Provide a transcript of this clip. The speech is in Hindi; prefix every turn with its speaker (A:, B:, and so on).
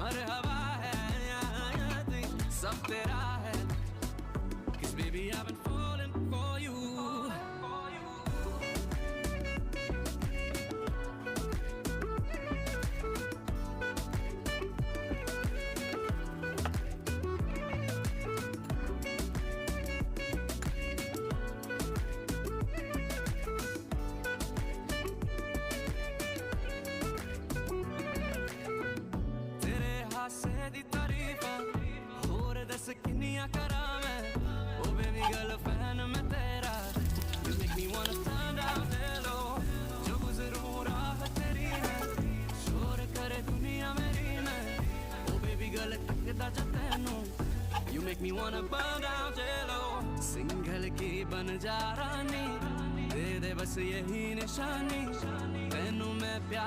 A: मरहबा है सब तेरा है, 'cause baby I've been falling for you. हासे दी तारीफा होर दस किन्नियां करां मैं, ओ बेबी गर्ल फैन मैं तेरा, you make me wanna turn down the low, जो गुज़रूं राह तेरी में, शोर करे दुनिया मेरी में, ओ बेबी गर्ल तकदा जा तैनू, you make me wanna burn down the low, single की बन जा रानी, दे दे बस यही निशानी, तैनू मैं प्यार